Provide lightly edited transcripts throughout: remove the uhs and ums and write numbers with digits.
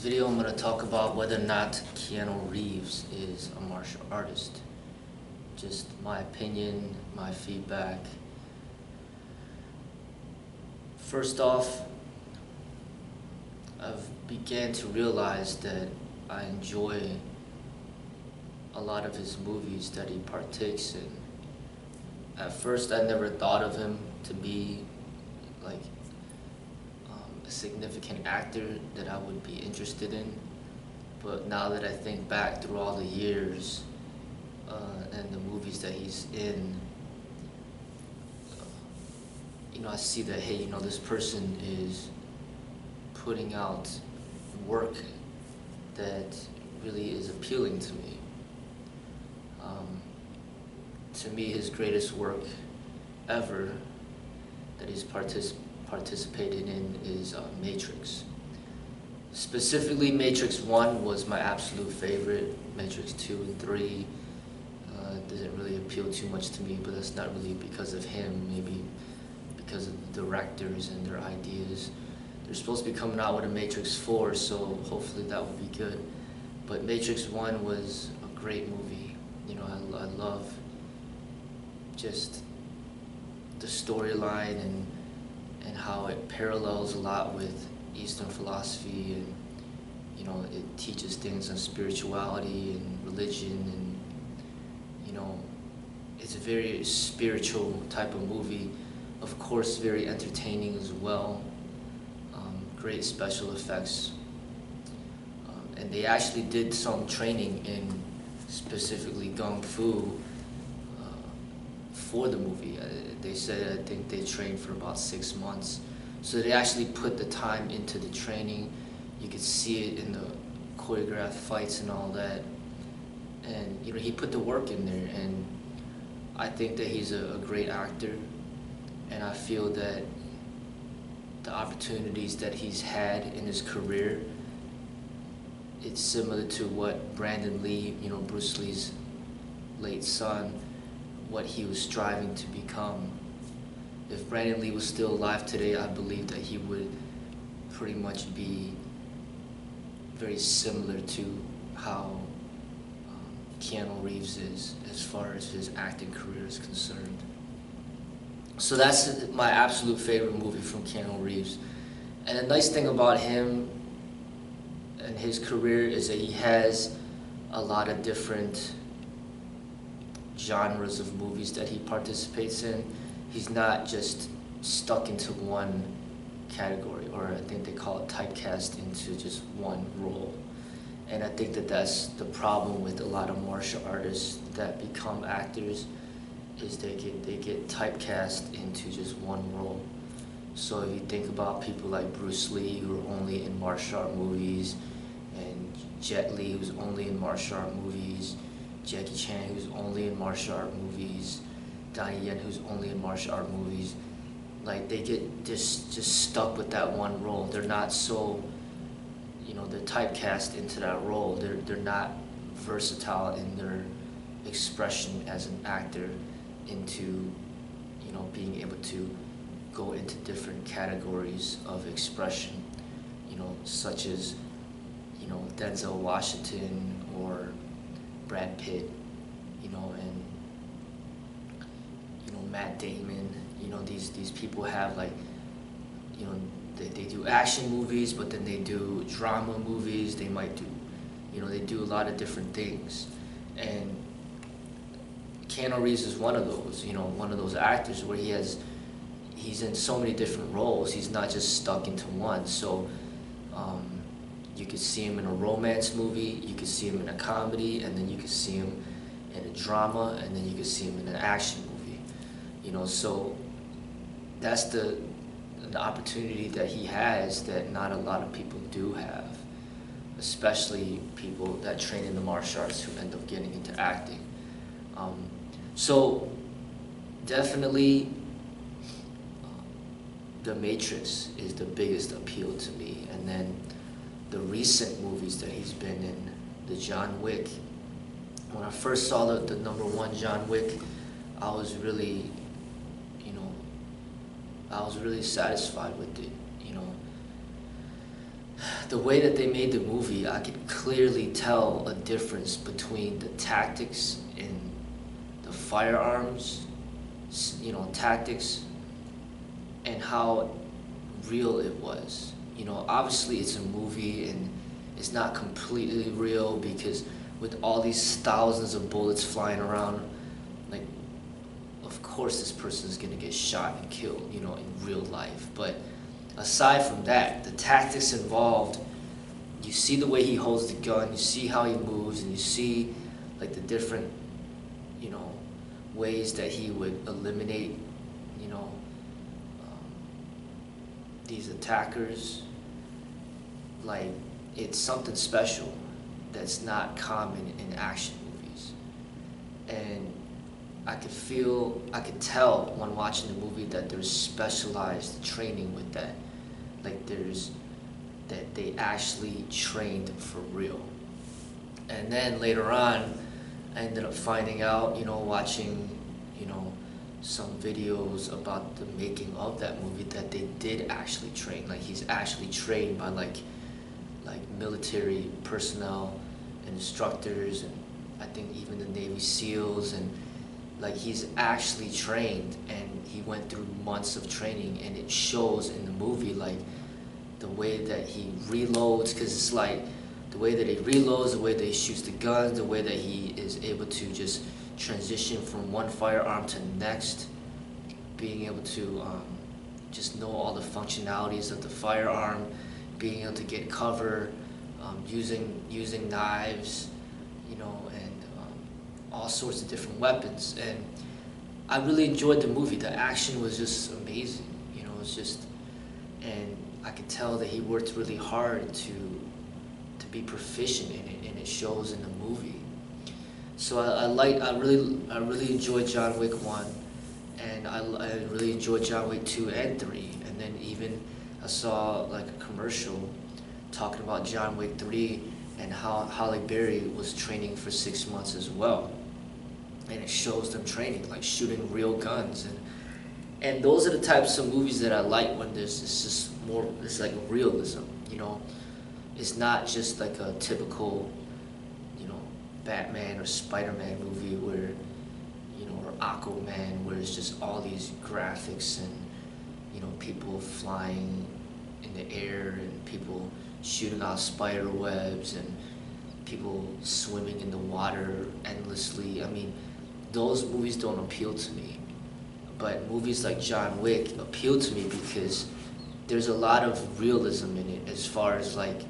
video I'm going to talk about whether or not Keanu Reeves is a martial artist. Just my opinion, my feedback. First off, I've began to realize that I enjoy a lot of his movies that he partakes in. At first, I never thought of him to be like a significant actor that I would be interested in, but now that I think back through all the years and the movies that he's in, I see that, hey, this person is putting out work that really is appealing to me. To me, his greatest work ever that he's participated in is Matrix. Specifically, Matrix 1 was my absolute favorite. Matrix 2 and 3 didn't really appeal too much to me, but that's not really because of him, maybe because of the directors and their ideas. They're supposed to be coming out with a Matrix 4, so hopefully that will be good. But Matrix 1 was a great movie. I love just the storyline and how it parallels a lot with Eastern philosophy, and it teaches things on spirituality and religion, and it's a very spiritual type of movie. Of course, very entertaining as well. Great special effects, and they actually did some training in specifically Kung Fu for the movie. They said, I think they trained for about 6 months. So they actually put the time into the training. You could see it in the choreographed fights and all that. And he put the work in there, and I think that he's a great actor, and I feel that the opportunities that he's had in his career, it's similar to what Brandon Lee, Bruce Lee's late son, what he was striving to become. If Brandon Lee was still alive today, I believe that he would pretty much be very similar to how Keanu Reeves is as far as his acting career is concerned. So that's my absolute favorite movie from Keanu Reeves. And the nice thing about him and his career is that he has a lot of different genres of movies that he participates in. He's not just stuck into one category, or I think they call it typecast into just one role. And I think that that's the problem with a lot of martial artists that become actors, is they get typecast into just one role. So if you think about people like Bruce Lee, who are only in martial art movies, and Jet Li, who's only in martial art movies, Jackie Chan, who's only in martial art movies, Donnie Yen, who's only in martial art movies, like they get just stuck with that one role. They're not so, they're typecast into that role. They're not versatile in their expression as an actor into, being able to go into different categories of expression, such as, Denzel Washington or Brad Pitt, and Matt Damon. These people have they do action movies, but then they do drama movies. They might do, they do a lot of different things. And Keanu Reeves is one of those, one of those actors where he's in so many different roles. He's not just stuck into one. So you could see him in a romance movie, you could see him in a comedy, and then you could see him in a drama, and then you could see him in an action movie. So that's the opportunity that he has that not a lot of people do have, especially people that train in the martial arts who end up getting into acting. So definitely The Matrix is the biggest appeal to me, and then the recent movies that he's been in, the John Wick. When I first saw the #1 John Wick, I was really, I was really satisfied with it. the way that they made the movie, I could clearly tell a difference between the tactics in the firearms, tactics, and how real it was. Obviously it's a movie and it's not completely real because with all these thousands of bullets flying around, like, of course this person is gonna get shot and killed, in real life. But aside from that, the tactics involved, you see the way he holds the gun, you see how he moves, and you see like the different, ways that he would eliminate, these attackers. Like, it's something special that's not common in action movies. And I could tell when watching the movie that there's specialized training with that. Like that they actually trained for real. And then later on, I ended up finding out, watching, some videos about the making of that movie, that they did actually train. Like, he's actually trained by like military personnel and instructors, and I think even the Navy SEALs, and like he's actually trained, and he went through months of training, and it shows in the movie, like the way that he reloads, because it's like the way that he reloads, the way that he shoots the guns, the way that he is able to just transition from one firearm to the next, being able to just know all the functionalities of the firearm, being able to get cover, using knives, and all sorts of different weapons. And I really enjoyed the movie. The action was just amazing, it's just, and I could tell that he worked really hard to be proficient in it, and it shows in the movie. So I really enjoyed John Wick 1, and I really enjoyed John Wick 2 and 3, and then even I saw like a commercial talking about John Wick 3 and how Halle Berry was training for 6 months as well, and it shows them training, like shooting real guns, and those are the types of movies that I like, when it's just more, it's like realism, It's not just like a typical, Batman or Spider-Man movie where, or Aquaman, where it's just all these graphics and, people flying in the air and people shooting out spider webs and people swimming in the water endlessly. I mean, those movies don't appeal to me. But movies like John Wick appeal to me because there's a lot of realism in it, as far as like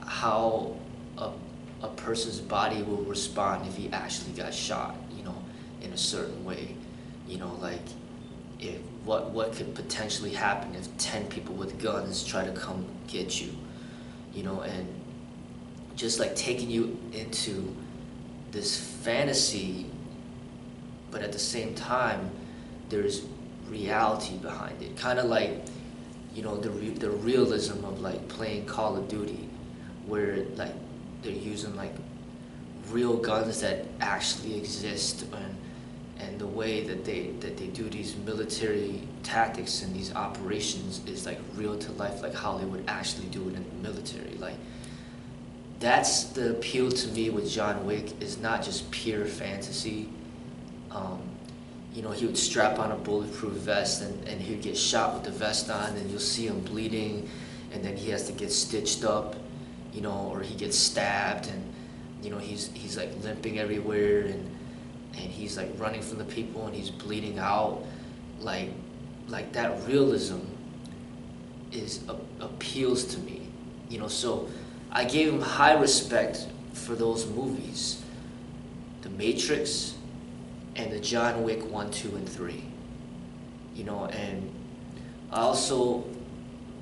how a person's body will respond if he actually got shot, in a certain way. Like if what could potentially happen if 10 people with guns try to come get you, and just like taking you into this fantasy, but at the same time there's reality behind it. Kind of like, the realism of like playing Call of Duty, where like they're using like real guns that actually exist, and the way that they do these military tactics and these operations is like real to life, like how they would actually do it in the military. Like, that's the appeal to me with John Wick, is not just pure fantasy. He would strap on a bulletproof vest, and he would get shot with the vest on, and you'll see him bleeding, and then he has to get stitched up, or he gets stabbed, and he's like limping everywhere, and he's like running from the people, and he's bleeding out. Like that realism appeals to me, so I gave him high respect for those movies, The Matrix and the John Wick 1, 2, and 3. And I also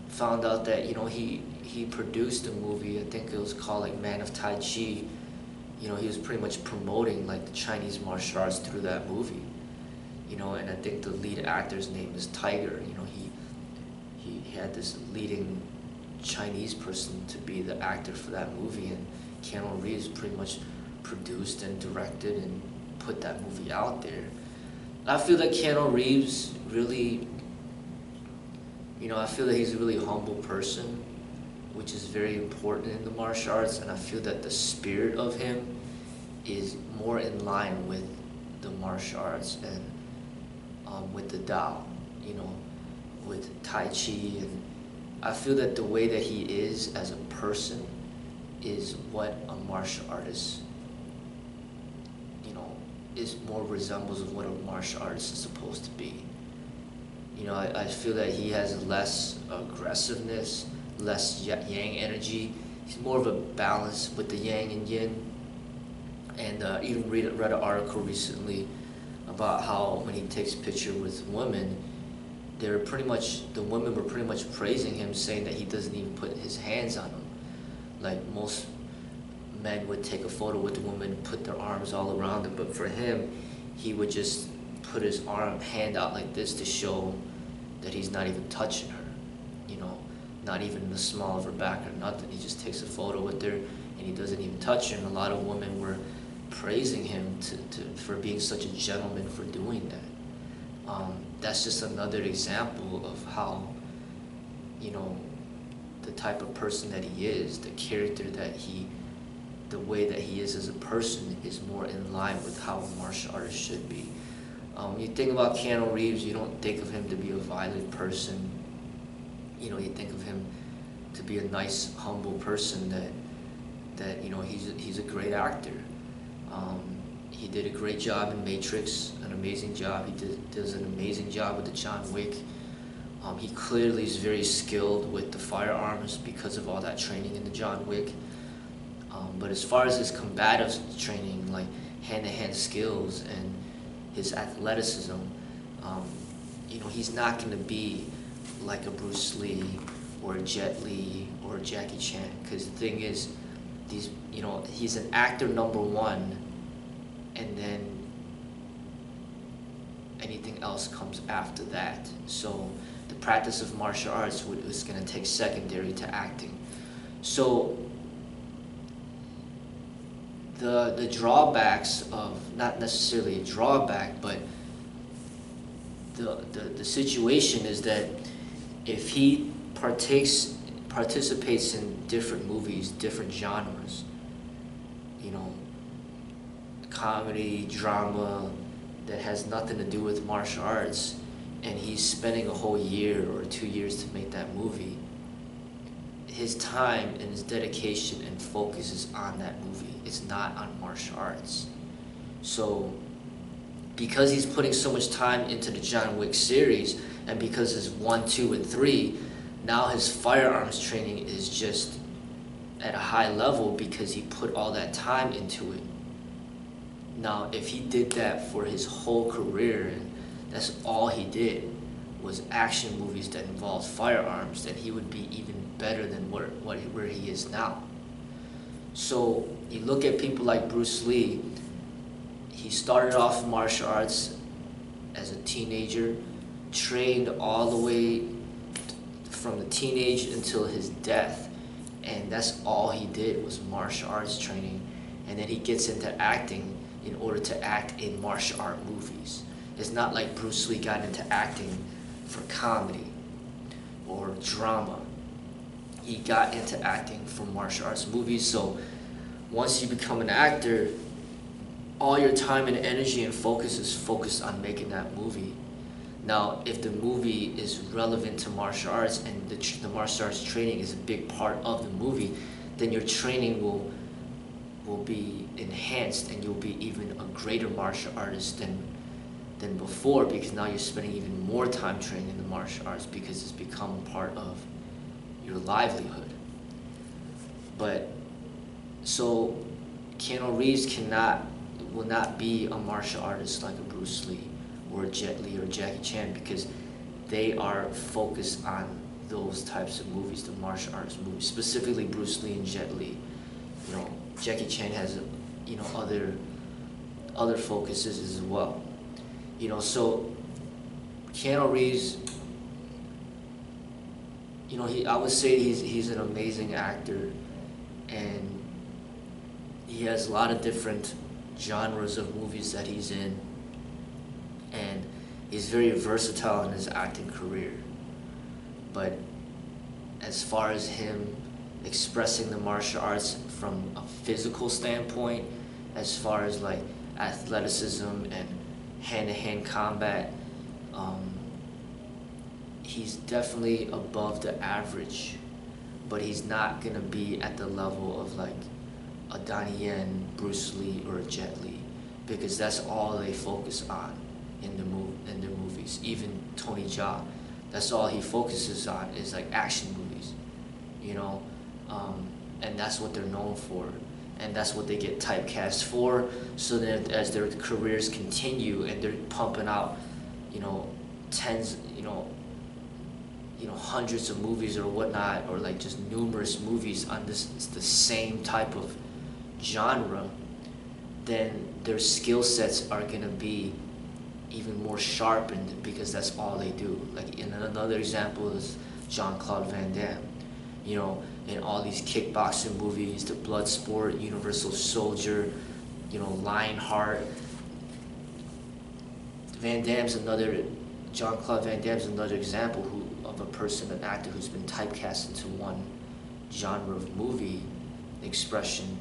found out that, he produced a movie, I think it was called like Man of Tai Chi. He was pretty much promoting like the Chinese martial arts through that movie. And I think the lead actor's name is Tiger. He had this leading Chinese person to be the actor for that movie, and Keanu Reeves pretty much produced and directed and put that movie out there. I feel that Keanu Reeves really, I feel that he's a really humble person. which is very important in the martial arts, and I feel that the spirit of him is more in line with the martial arts and with the Tao, you know, with Tai Chi, and I feel that the way that he is as a person is what a martial artist, you know, is more resembles of what a martial artist is supposed to be. You know, I feel that he has less aggressiveness, less yang energy. He's more of a balance with the yang and yin. And even read an article recently about how when he takes picture with women, the women were pretty much praising him, saying that he doesn't even put his hands on them. Like most men would take a photo with the woman, put their arms all around them, but for him, he would just put his hand out like this to show that he's not even touching her, you know, not even the small of her back or nothing. He just takes a photo with her and he doesn't even touch her. And a lot of women were praising him for being such a gentleman for doing that. That's just another example of how, you know, the type of person that he is, the character that the way that he is as a person is more in line with how a martial artist should be. You think about Keanu Reeves, you don't think of him to be a violent person. You know, you think of him to be a nice, humble person that you know, he's a great actor. He did a great job in Matrix, an amazing job. He does an amazing job with the John Wick. He clearly is very skilled with the firearms because of all that training in the John Wick. But as far as his combative training, like hand-to-hand skills and his athleticism, you know, he's not going to be like a Bruce Lee or a Jet Li or a Jackie Chan. Because the thing is, you know, he's an actor #1, and then anything else comes after that. So the practice of martial arts is going to take secondary to acting. So the drawbacks of, not necessarily a drawback, but the situation is that if he participates in different movies, different genres, you know, comedy, drama, that has nothing to do with martial arts, and he's spending a whole year or 2 years to make that movie, his time and his dedication and focus is on that movie. It's not on martial arts. So because he's putting so much time into the John Wick series, and because it's 1, 2, and 3, now his firearms training is just at a high level because he put all that time into it. Now, if he did that for his whole career, and that's all he did was action movies that involved firearms, then he would be even better than where he is now. So you look at people like Bruce Lee. He started off martial arts as a teenager, trained all the way from the teenage until his death, and that's all he did was martial arts training. And then he gets into acting in order to act in martial art movies. It's not like Bruce Lee got into acting for comedy or drama. He got into acting for martial arts movies. So once you become an actor, all your time and energy and focus is focused on making that movie. Now, if the movie is relevant to martial arts and the martial arts training is a big part of the movie, then your training will be enhanced, and you'll be even a greater martial artist than before, because now you're spending even more time training in the martial arts because it's become a part of your livelihood. But so Keanu Reeves will not be a martial artist like a Bruce Lee or a Jet Li or Jackie Chan, because they are focused on those types of movies, the martial arts movies, specifically Bruce Lee and Jet Li. You know, Jackie Chan has, you know, other focuses as well. You know, so Keanu Reeves, you know, I would say he's an amazing actor, and he has a lot of different genres of movies that he's in, and he's very versatile in his acting career. But as far as him expressing the martial arts from a physical standpoint, as far as like athleticism and hand-to-hand combat. He's definitely above the average, but he's not gonna be at the level of like a Donnie Yen, Bruce Lee, or a Jet Li, because that's all they focus on in the movies. Even Tony Jaa, that's all he focuses on is like action movies, you know, and that's what they're known for, and that's what they get typecast for. So then, as their careers continue and they're pumping out, you know, tens, hundreds of movies or whatnot, or like just numerous movies on the same type of genre, then their skill sets are gonna be even more sharpened, because that's all they do. Like, in another example is Jean-Claude Van Damme. You know, in all these kickboxing movies, the Bloodsport, Universal Soldier, you know, Lionheart. Jean-Claude Van Damme's another example of a person, an actor who's been typecast into one genre of movie expression,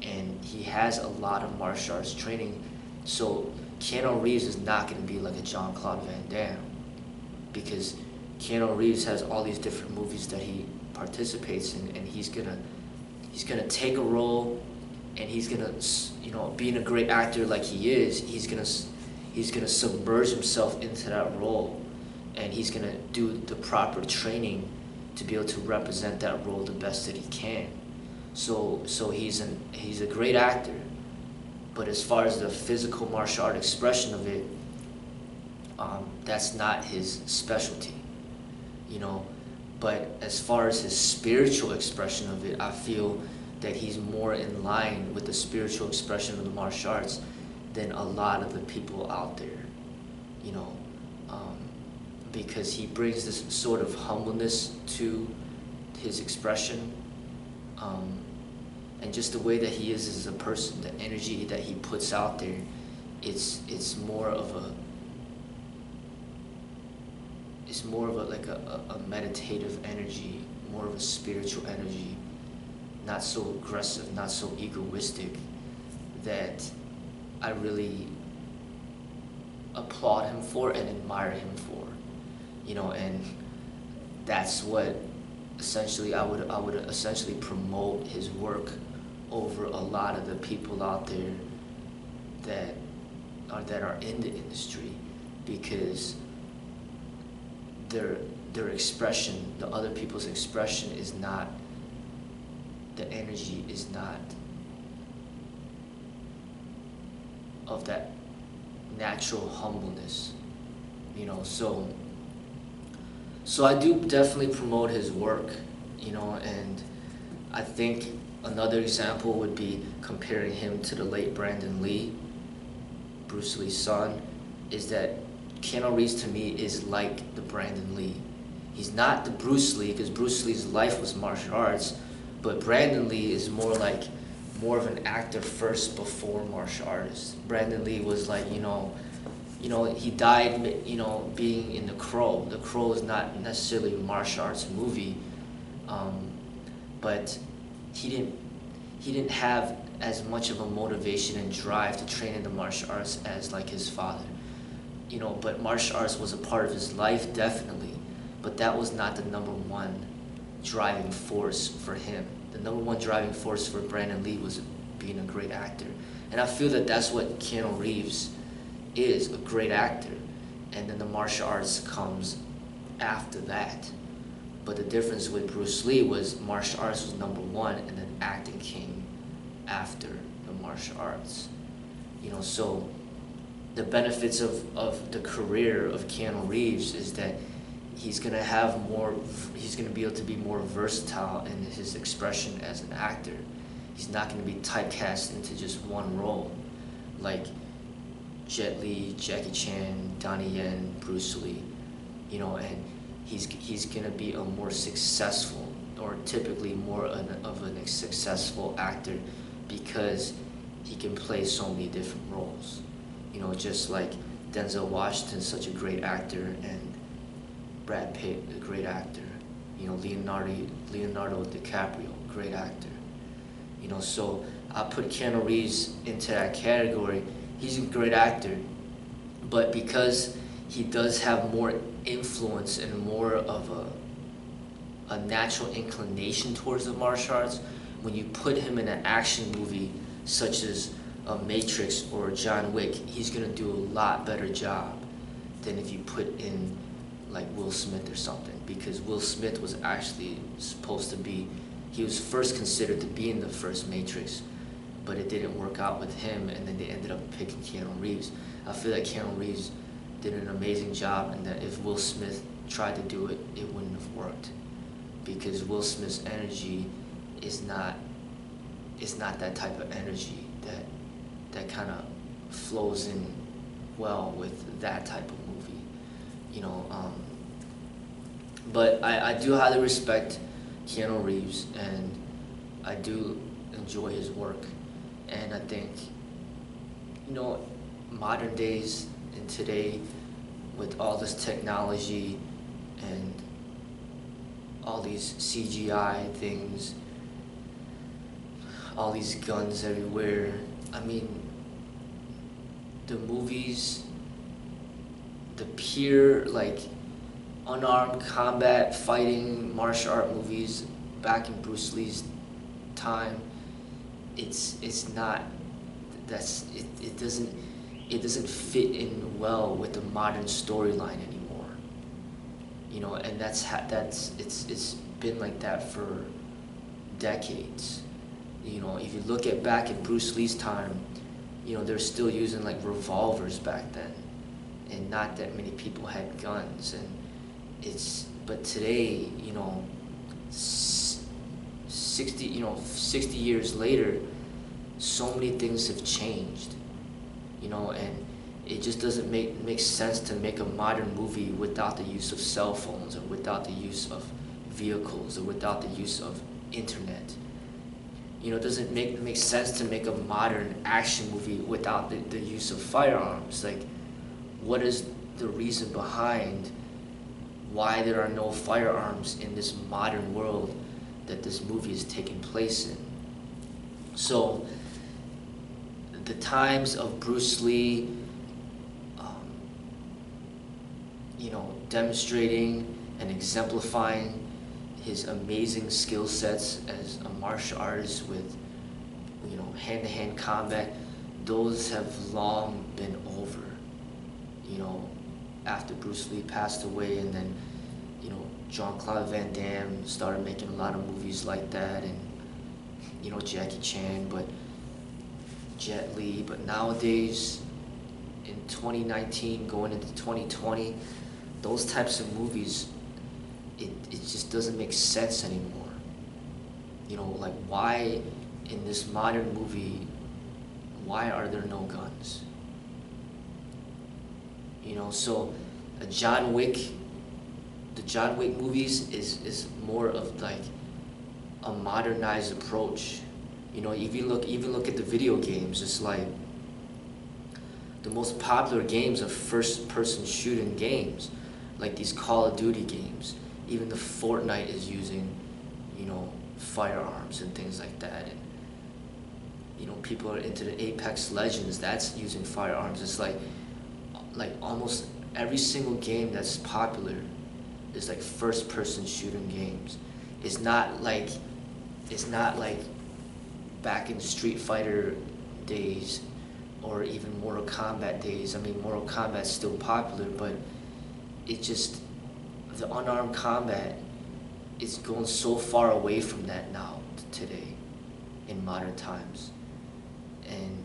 and he has a lot of martial arts training. So Keanu Reeves is not going to be like a Jean-Claude Van Damme, because Keanu Reeves has all these different movies that he participates in, and he's gonna take a role, and he's gonna, you know, being a great actor like he is, he's gonna submerge himself into that role, and he's gonna do the proper training to be able to represent that role the best that he can. So he's a great actor, but as far as the physical martial art expression of it, that's not his specialty, you know. But as far as his spiritual expression of it, I feel that he's more in line with the spiritual expression of the martial arts than a lot of the people out there, you know, because he brings this sort of humbleness to his expression, and just the way that he is as a person, the energy that he puts out there, it's more of a like a meditative energy, more of a spiritual energy, not so aggressive, not so egoistic, that I really applaud him for and admire him for, you know. And that's what essentially I would essentially promote his work over a lot of the people out there that are in the industry, because their expression, the other people's expression, is not, the energy is not of that natural humbleness, you know. So I do definitely promote his work, you know. And I think another example would be comparing him to the late Brandon Lee, Bruce Lee's son, is that Keanu Reeves to me is like the Brandon Lee. He's not the Bruce Lee, because Bruce Lee's life was martial arts, but Brandon Lee is more of an actor first before martial artist. Brandon Lee was like, you know, he died, you know, being in The Crow. The Crow is not necessarily a martial arts movie, but he didn't have as much of a motivation and drive to train in the martial arts as like his father, you know. But martial arts was a part of his life, definitely, but that was not the number one driving force for him. The number one driving force for Brandon Lee was being a great actor. And I feel that that's what Keanu Reeves is, a great actor, and then the martial arts comes after that. But the difference with Bruce Lee was martial arts was number one, and then acting came after the martial arts, you know. So the benefits of the career of Keanu Reeves is that he's gonna be able to be more versatile in his expression as an actor. He's not gonna be typecast into just one role, like Jet Li, Jackie Chan, Donnie Yen, Bruce Lee, you know. And he's gonna be a more successful, or typically more of a successful actor, because he can play so many different roles, you know. Just like Denzel Washington's such a great actor, and Brad Pitt, a great actor, Leonardo DiCaprio, great actor. So I put Keanu Reeves into that category. He's a great actor, but because he does have more influence and more of a natural inclination towards the martial arts, when you put him in an action movie such as a Matrix or John Wick, he's gonna do a lot better job than if you put in like Will Smith or something, because Will Smith was actually supposed to be, he was first considered to be in the first Matrix, but it didn't work out with him, and then they ended up picking Keanu Reeves. I feel like Keanu Reeves did an amazing job, and that if Will Smith tried to do it, it wouldn't have worked, because Will Smith's energy is not that type of energy that kind of flows in well with that type of movie, but I do highly respect Keanu Reeves, and I do enjoy his work, and I think, modern days and today, with all this technology and all these CGI things, all these guns everywhere, I mean, the movies, the pure, like, unarmed combat fighting martial art movies back in Bruce Lee's time, it's not, it doesn't fit in well with the modern storyline anymore, and it's been like that for decades. If you look at back in Bruce Lee's time, they're still using like revolvers back then, and not that many people had guns, and but today, 60 years later, so many things have changed, and it just doesn't make sense to make a modern movie without the use of cell phones, or without the use of vehicles, or without the use of internet. It doesn't make sense to make a modern action movie without the use of firearms. Like, what is the reason behind why there are no firearms in this modern world that this movie is taking place in? So, the times of Bruce Lee, demonstrating and exemplifying his amazing skill sets as a martial artist with, hand-to-hand combat, those have long been over, after Bruce Lee passed away, and then, Jean-Claude Van Damme started making a lot of movies like that, and, Jackie Chan, but Jet Li, but nowadays, in 2019, going into 2020, those types of movies, it just doesn't make sense anymore. Like, why in this modern movie, why are there no guns? So the John Wick movies is more of like a modernized approach. If you look at the video games, it's like the most popular games are first-person shooting games, like these Call of Duty games. Even the Fortnite is using, firearms and things like that. And, people are into the Apex Legends, that's using firearms. It's like almost every single game that's popular is like first-person shooting games. It's not like back in Street Fighter days, or even Mortal Kombat days. I mean, Mortal Kombat's still popular, but the unarmed combat is going so far away from that now, today, in modern times. And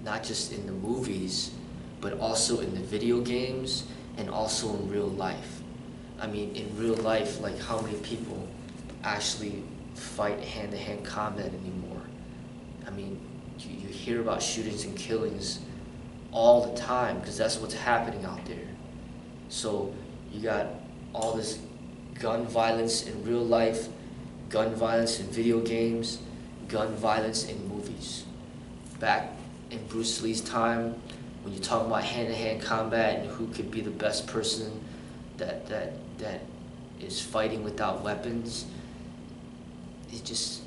not just in the movies, but also in the video games, and also in real life. I mean, in real life, like, how many people actually fight hand-to-hand combat anymore? I mean, you hear about shootings and killings all the time, because that's what's happening out there. So you got all this gun violence in real life, gun violence in video games, gun violence in movies. Back in Bruce Lee's time, when you talk about hand-to-hand combat and who could be the best person that is fighting without weapons, it just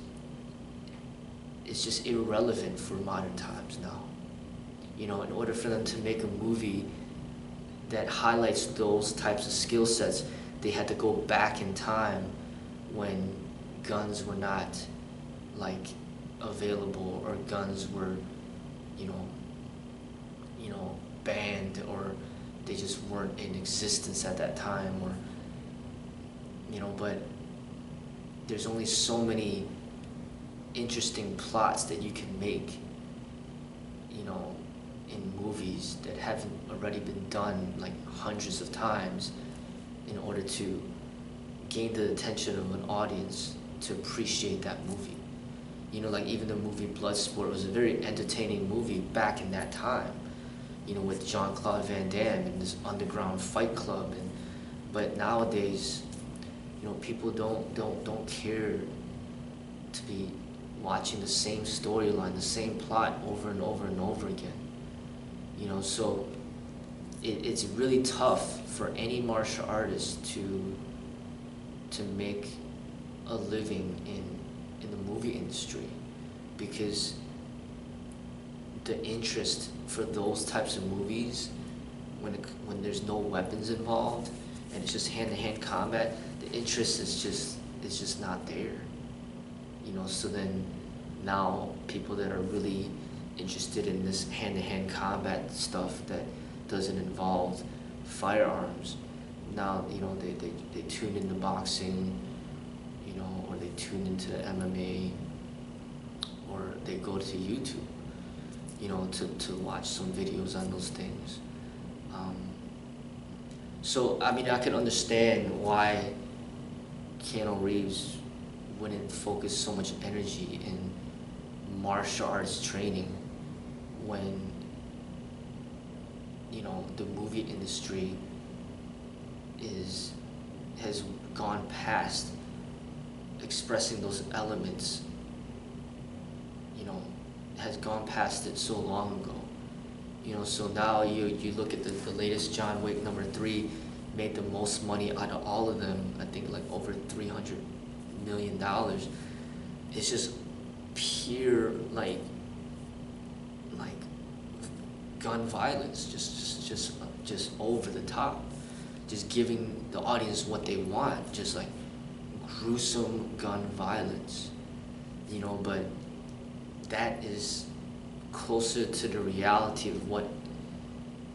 it's just irrelevant for modern times now. You know, in order for them to make a movie that highlights those types of skill sets, they had to go back in time when guns were not like available, or guns were, you know, banned, or they just weren't in existence at that time, or but there's only so many interesting plots that you can make, in movies that haven't already been done like hundreds of times, in order to gain the attention of an audience to appreciate that movie. Like even the movie Bloodsport was a very entertaining movie back in that time, with Jean-Claude Van Damme and this underground fight club, but nowadays, people don't care to be watching the same storyline, the same plot over and over and over again. So it's really tough for any martial artist to make a living in the movie industry, because the interest for those types of movies, when there's no weapons involved and it's just hand-to-hand combat, the interest is just not there. So then now people that are really interested in this hand-to-hand combat stuff that doesn't involve firearms, now they tune into boxing, or they tune into MMA, or they go to YouTube, to watch some videos on those things. So I mean, I can understand why Keanu Reeves wouldn't focus so much energy in martial arts training when the movie industry has gone past expressing those elements, has gone past it so long ago. So now you look at the latest John Wick #3, made the most money out of all of them, I think like over $300 million. It's just pure like gun violence, just over the top, just giving the audience what they want, just like gruesome gun violence, but that is closer to the reality of what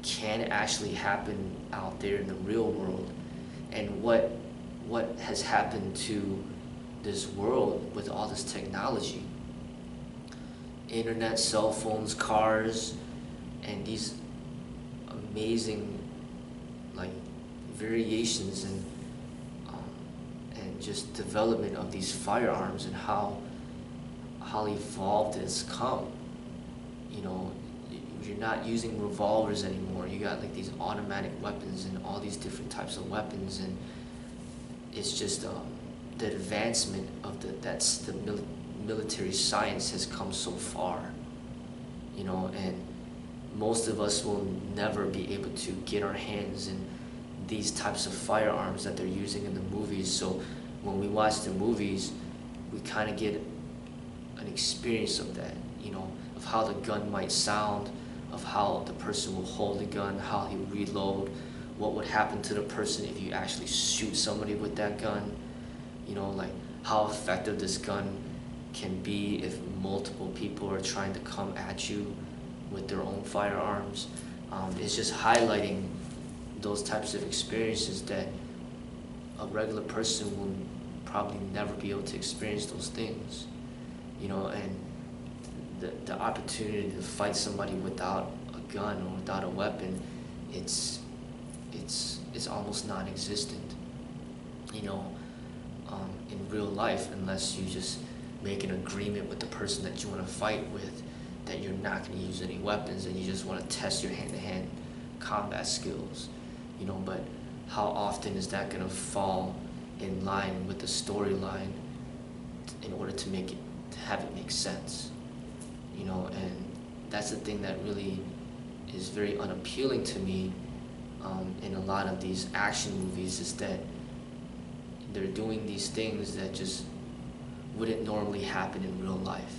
can actually happen out there in the real world, and what has happened to this world with all this technology, internet, cell phones, cars, and these amazing like variations and just development of these firearms, and how evolved it's come. You're not using revolvers anymore. You got like these automatic weapons and all these different types of weapons, and it's just the advancement of the military science has come so far, and most of us will never be able to get our hands in these types of firearms that they're using in the movies. So when we watch the movies, we kind of get an experience of that, of how the gun might sound, of how the person will hold the gun, how he reload, what would happen to the person if you actually shoot somebody with that gun, like how effective this gun can be if multiple people are trying to come at you with their own firearms. It's just highlighting those types of experiences that a regular person will probably never be able to experience those things, and the opportunity to fight somebody without a gun or without a weapon, it's almost non-existent, in real life, unless you just make an agreement with the person that you want to fight with that you're not going to use any weapons, and you just want to test your hand-to-hand combat skills, but how often is that going to fall in line with the storyline in order to have it make sense, and that's the thing that really is very unappealing to me in a lot of these action movies, is that they're doing these things that just wouldn't normally happen in real life.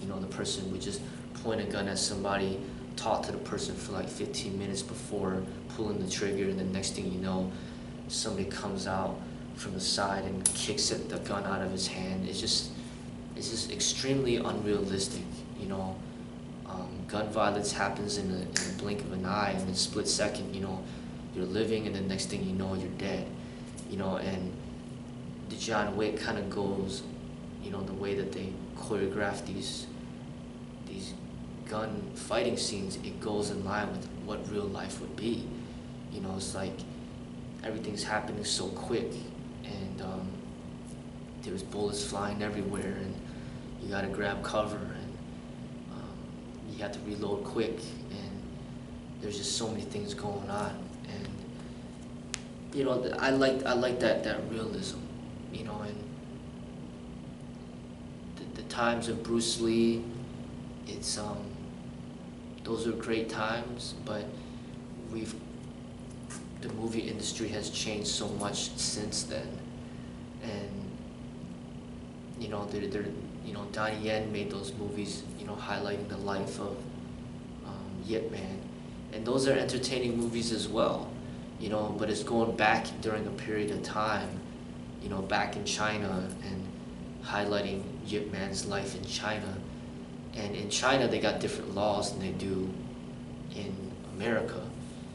You know, the person would just point a gun at somebody, talk to the person for like 15 minutes before pulling the trigger, and the next thing you know, somebody comes out from the side and kicks the gun out of his hand. It's just extremely unrealistic. You know, gun violence happens in the blink of an eye, in a split second. You know, you're living, and the next thing you know, you're dead. You know, and the John Wick kind of goes, you know, the way that they choreograph these gun fighting scenes, it goes in line with what real life would be. You know, it's like everything's happening so quick, and there's bullets flying everywhere, and you gotta grab cover, and you have to reload quick, and there's just so many things going on. And you know, I like that realism. You know, and the times of Bruce Lee, it's those are great times, but the movie industry has changed so much since then. And you know, you know, Donnie Yen made those movies, you know, highlighting the life of Yip Man, and those are entertaining movies as well. You know, but it's going back during a period of time, you know, back in China, and highlighting Yip Man's life in China. And in China, they got different laws than they do in America.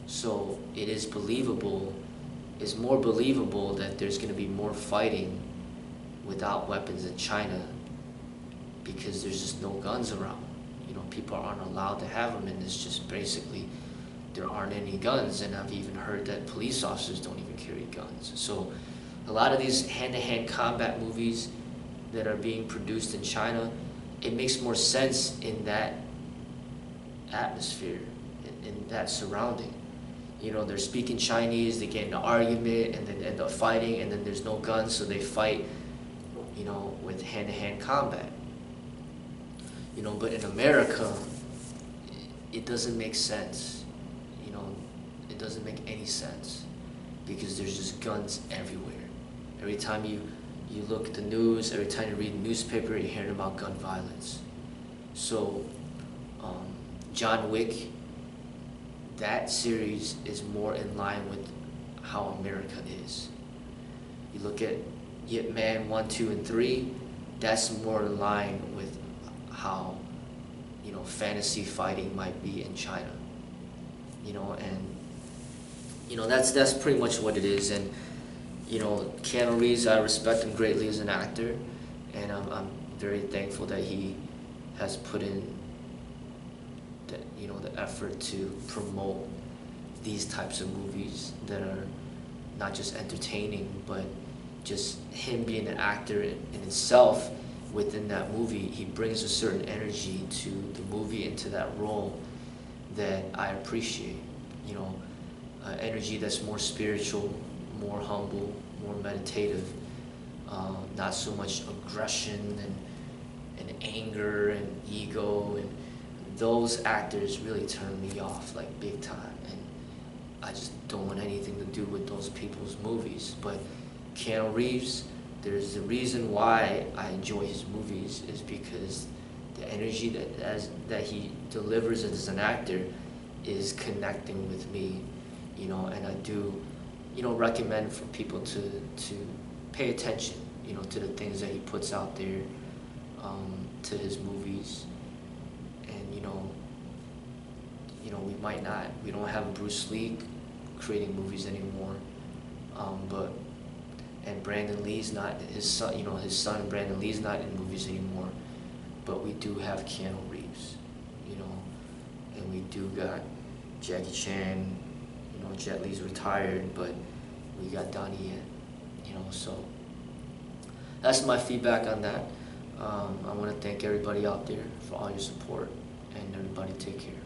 So it is believable, it's more believable that there's going to be more fighting without weapons in China, because there's just no guns around. You know, people aren't allowed to have them, and it's just basically there aren't any guns. And I've even heard that police officers don't even carry guns. So a lot of these hand-to-hand combat movies that are being produced in China, it makes more sense in that atmosphere, in that surrounding. You know, they're speaking Chinese, they get in an argument, and then end up fighting, and then there's no guns, so they fight, you know, with hand-to-hand combat. You know, but in America, it doesn't make sense. You know, it doesn't make any sense, because there's just guns everywhere. Every time you look at the news, every time you read the newspaper, you're hearing about gun violence. So, John Wick, that series is more in line with how America is. You look at Yip Man 1, 2, and 3, that's more in line with how, you know, fantasy fighting might be in China. You know, and you know, that's pretty much what it is. And you know, Keanu Reeves, I respect him greatly as an actor, and I'm very thankful that he has put in the, you know, the effort to promote these types of movies that are not just entertaining, but just him being an actor in itself. Within that movie, he brings a certain energy to the movie and to that role that I appreciate. You know, energy that's more spiritual, more humble, more meditative, not so much aggression and anger and ego, and those actors really turn me off like big time, and I just don't want anything to do with those people's movies. But Keanu Reeves, there's a reason why I enjoy his movies, is because the energy that he delivers as an actor is connecting with me, you know, and I do, you know, recommend for people to pay attention, you know, to the things that he puts out there, to his movies. And you know, we don't have Bruce Lee creating movies anymore, and Brandon Lee's not, his son, you know, his son Brandon Lee's not in movies anymore, but we do have Keanu Reeves, you know, and we do got Jackie Chan. You know, Jet Li's retired, but we got Donnie Yen, you know, so that's my feedback on that. I want to thank everybody out there for all your support, and everybody take care.